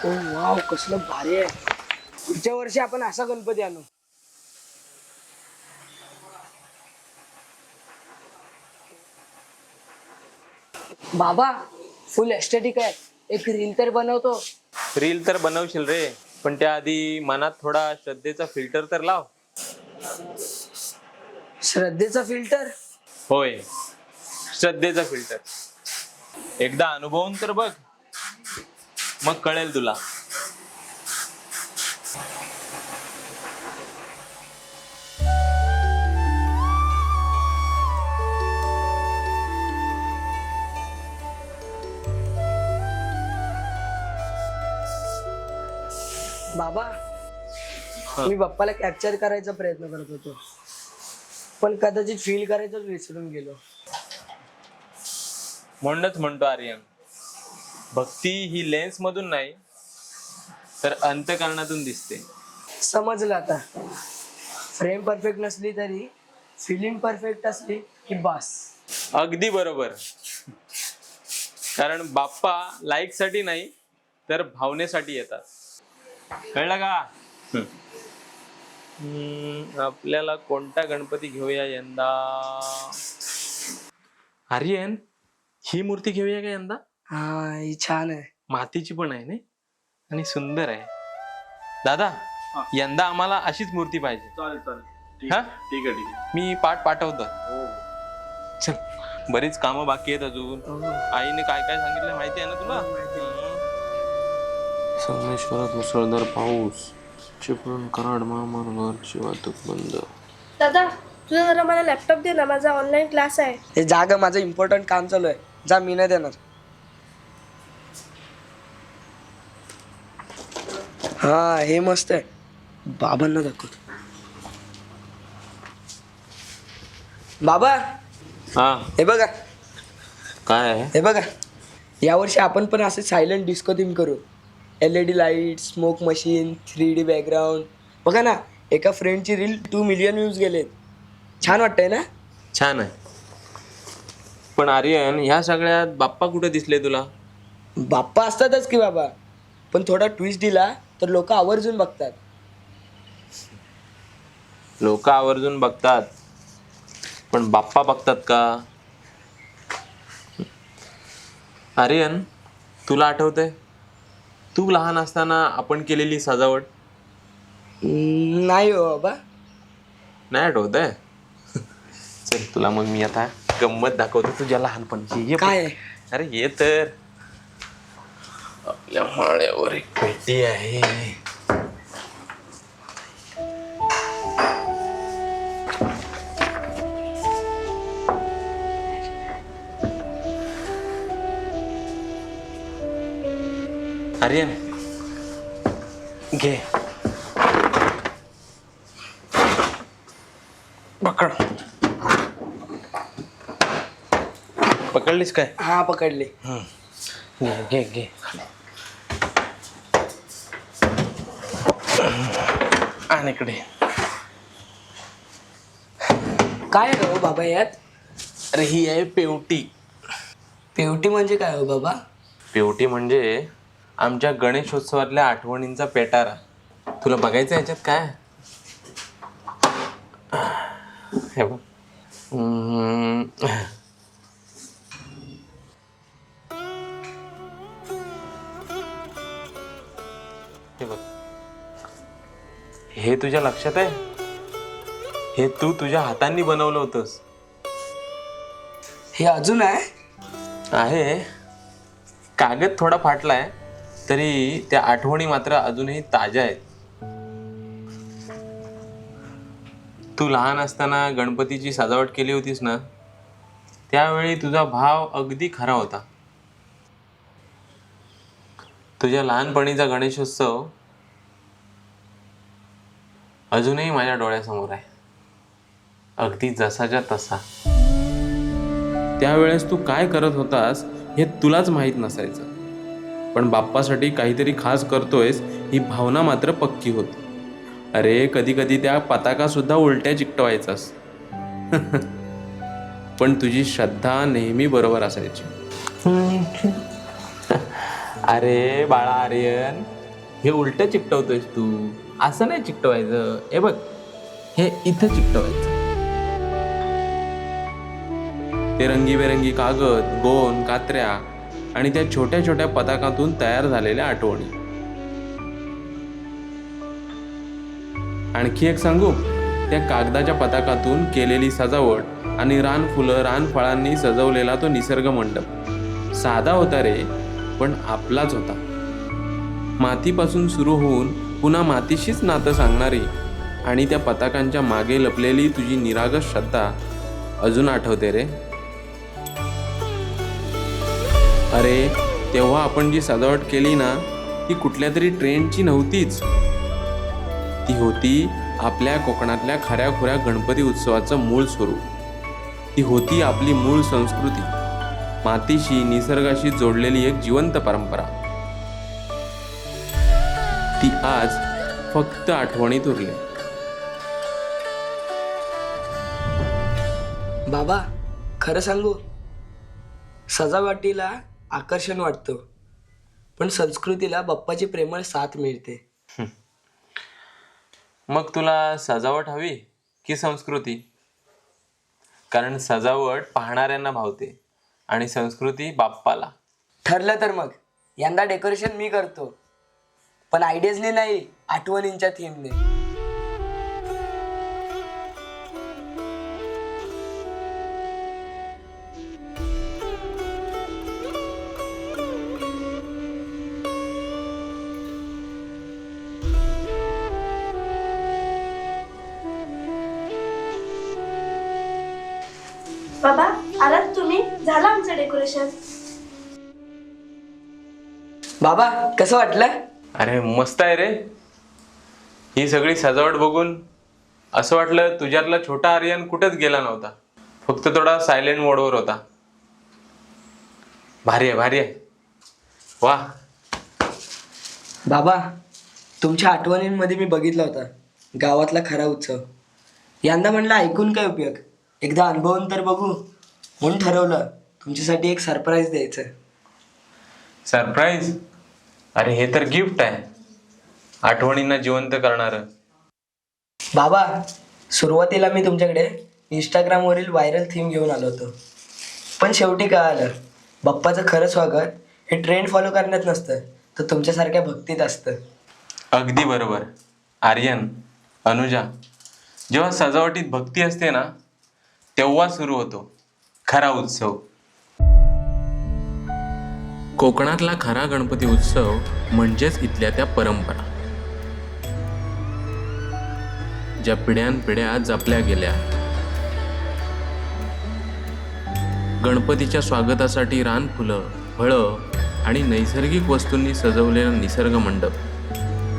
ओ wow, कसलं भारी आहे. पुढच्या वर्षी आपण असा गणपती आणू. बाबा, फुल एस्थेटिक आहे. एक रील तर बनवतो. रील तर बनवशील रे, पण त्याआधी मनात थोडा श्रद्धेचा फिल्टर तर लाव. श्रद्धेचा फिल्टर? होय, श्रद्धेचा फिल्टर. एकदा अनुभवून तर बघ, मग कळेल तुला. बाबा, मी बाप्पाला कॅप्चर करायचा प्रयत्न करत होतो, पण कदाचित फील करायचं विसरून गेलो. म्हणूनच म्हणतो आर्यन, भक्ती ही लेन्स मधून नाही तर अंतःकरणातून दिसते. समजलं आता. फ्रेम परफेक्ट नसली तरी फिलिंग परफेक्ट असली की बास. अगदी बरोबर. कारण बाप्पा लाईक साठी नाही तर भावनेसाठी येतात. कळलं का? आपल्याला कोणता गणपती घेऊया यंदा? आर्यन, ही मूर्ती घेऊया का यंदा? हा, ही छान आहे. मातीची पण आहे ना आणि सुंदर आहे. दादा, यंदा आम्हाला अशीच मूर्ती पाहिजे. चालेल चालेल. हा? ठीक आहे ठीक आहे. मी पाठ पाठवतो. हो. चल, बरीच कामं बाकी आहेत अजून. आईने काय काय सांगितलं माहिती आहे ना तुला? संगमेश्वरात मुसळधार पाऊस, चिपळूण कराड महामार्गावरची वाहतूक बंद. दादा, तुझा जरा मला लॅपटॉप दे ना, माझा ऑनलाईन क्लास आहे. हे जागा, माझं इम्पॉर्टंट काम चालू आहे. जा, मी नाही देणार. हा, हे मस्त आहे. बाबांना दाखवतो. बाबा, हा, हे बघा. काय आहे? हे बघा, यावर्षी आपण पण असे सायलेंट डिस्को थीम करू. LED light, smoke machine, 3D background. बघा ना, एका फ्रेंडची रील 2 मिलियन व्ह्यूज गेलेत. छान वाटतंय ना? छान आहे. पण आर्यन, ह्या सगळ्यात बाप्पा कुठे दिसले तुला? बाप्पा असतातच की बाबा, पण थोडा ट्विस्ट दिला तर लोक आवर्जून बघतात. लोक आवर्जून बघतात, पण बाप्पा बघतात का? आर्यन, तुला आठवतंय तू लहान असताना आपण केलेली सजावट? नाही हो बाबा. नाही आठवतंय? चल, तुला मग मी आता गंमत दाखवतो तुझ्या लहानपणची. ये काय? अरे ये तर. आपल्या माळ्यावर एक पेटी आहे. आर्यन, घे. पकड. पकडलीस काय? हा, पकडले. घे घे घे. आणि इकडे. काय आहे हो बाबा यात? अरे ही आहे पेवटी. पेवटी म्हणजे काय हो बाबा? पेवटी म्हणजे आमच्या गणेशोत्सवातल्या आठवणींचा पेटारा. तुला बघायचं याच्यात काय? हे बघ. हे बघ. हे तुझ्या लक्षात आहे? हे तू तुझ्या हातांनी बनवलं होतंस. हे अजून आहे? आहे. कागद थोडा फाटलाय, तरी त्या आठवणी मात्र अजूनही ताज्या आहेत. तू लहान असताना गणपतीची सजावट केली होतीस ना, त्यावेळी तुझा भाव अगदी खरा होता. तुझ्या लहानपणीचा गणेशोत्सव अजूनही माझ्या डोळ्यासमोर आहे, अगदी जसाच्या तसा. त्यावेळेस तू काय करत होतास हे तुलाच माहीत नसायचं, पण बाप्पासाठी काहीतरी खास करतोयस ही भावना मात्र पक्की होती. अरे, कधी कधी त्या पताका सुद्धा उलट्या चिकटवायचास. पण तुझी श्रद्धा नेहमी बरोबर असायची. अरे बाळा आर्यन, हे उलट चिकटवतोयस तू. असं नाही चिकटवायचं. हे बघ, हे इथं चिकटवायचं. ते रंगीबेरंगी कागद, गोंद, कात्र्या आणि त्या छोट्या छोट्या पताकातून तयार झालेल्या आठवणी. आणखी एक सांगू, त्या कागदाच्या पताकातून केलेली सजावट आणि रानफुलं रानफळांनी सजवलेला तो निसर्ग मंडप साधा होता रे, पण आपलाच होता. मातीपासून सुरू होऊन पुन्हा मातीशीच नातं सांगणारी आणि त्या पताकांच्या मागे लपलेली तुझी निरागस श्रद्धा अजून आठवते रे. अरे तेव्हा आपण जी सजावट केली ना, ती कुठल्या तरी ट्रेंडची नव्हतीच. ती होती आपल्या कोकणातल्या खऱ्याखुऱ्या गणपती उत्सवाचं मूळ स्वरूप. ती होती आपली मूळ संस्कृती, मातीशी निसर्गाशी जोडलेली एक जिवंत परंपरा. ती आज फक्त आठवणीत उरली. बाबा खरं सांगू, सजावटीला आकर्षण वाटतं, पण संस्कृतीला बाप्पाची प्रेमळ साथ मिळते. मग तुला सजावट हवी की संस्कृती? कारण सजावट पाहणाऱ्यांना भावते आणि संस्कृती बाप्पाला. ठरलं तर मग यंदा डेकोरेशन मी करतो, पण आयडियाजने नाही, आठवणींच्या थीमने. बाबा आलात तुम्ही? झालं आमचं डेकोरेशन. बाबा कसं वाटलं? अरे मस्त आहे रे. ही सगळी सजावट बघून असं वाटलं तुझ्यातला छोटा आर्यन कुठेच गेला नव्हता, फक्त थोडा सायलेंट मोडवर होता. भारी आहे, भारी आहे. वा. बाबा तुमच्या आठवणींमध्ये मी बघितला होता गावातला खरा उत्सव. यंदा म्हणलं ऐकून काय उपयोग, एकदा अनुभवून तर बघू, म्हणून ठरवलं तुमच्यासाठी एक सरप्राईज द्यायचं. सरप्राईज? अरे हे तर गिफ्ट आहे, आठवणींना जिवंत करणारं. बाबा सुरुवातीला मी तुमच्याकडे इंस्टाग्रामवरील व्हायरल थीम घेऊन आलो होतो, पण शेवटी काय आलं, बाप्पाचं खरं स्वागत हे ट्रेंड फॉलो करण्यात नसतं, तर तुमच्यासारख्या भक्तीत असतं. अगदी बरोबर. आर्यन, अनुजा, जेव्हा सजावटीत भक्ती असते ना, तेव्हा सुरू होतो खरा उत्सव. कोकणातला खरा गणपती उत्सव म्हणजेच इथल्या त्या परंपरा, ज्या पिढ्यानपिढ्या जपल्या गेल्या. गणपतीच्या स्वागतासाठी रानफुलं, फळं आणि नैसर्गिक वस्तूंनी सजवलेला निसर्ग मंडप,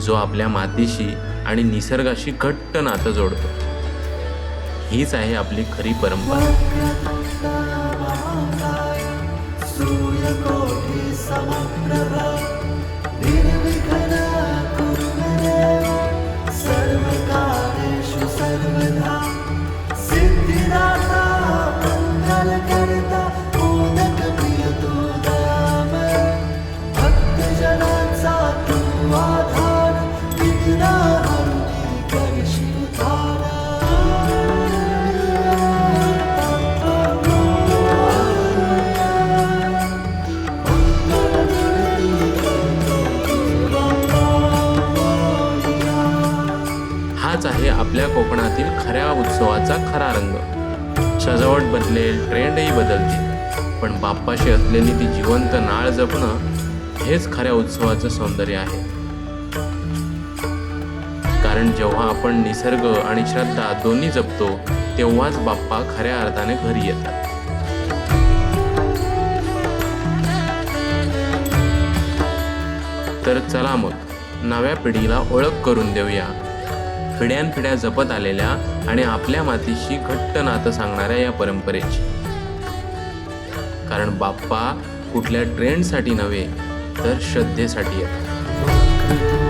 जो आपल्या मातीशी आणि निसर्गाशी घट्ट नातं जोडतो. हीच आहे आपली खरी परंपरा. हाच आहे आपल्या कोकणातील खऱ्या उत्सवाचा खरा रंग. सजावट बदलेल, ट्रेंडही बदलतील, पण बाप्पाशी असलेली ती जिवंत नाळ जपणं हेच खऱ्या उत्सवाचं सौंदर्य आहे. कारण जेव्हा आपण निसर्ग आणि श्रद्धा दोन्ही जपतो, तेव्हाच बाप्पा खऱ्या अर्थाने घरी येतात. तर चला मग नव्या पिढीला ओळख करून देऊया पिढ्यानपिढ्या जपत आलेल्या आणि आपल्या मातीशी घट्ट नातं सांगणाऱ्या या परंपरेची. कारण बाप्पा कुठल्या ट्रेंडसाठी नव्हे, तर श्रद्धेसाठी येतात.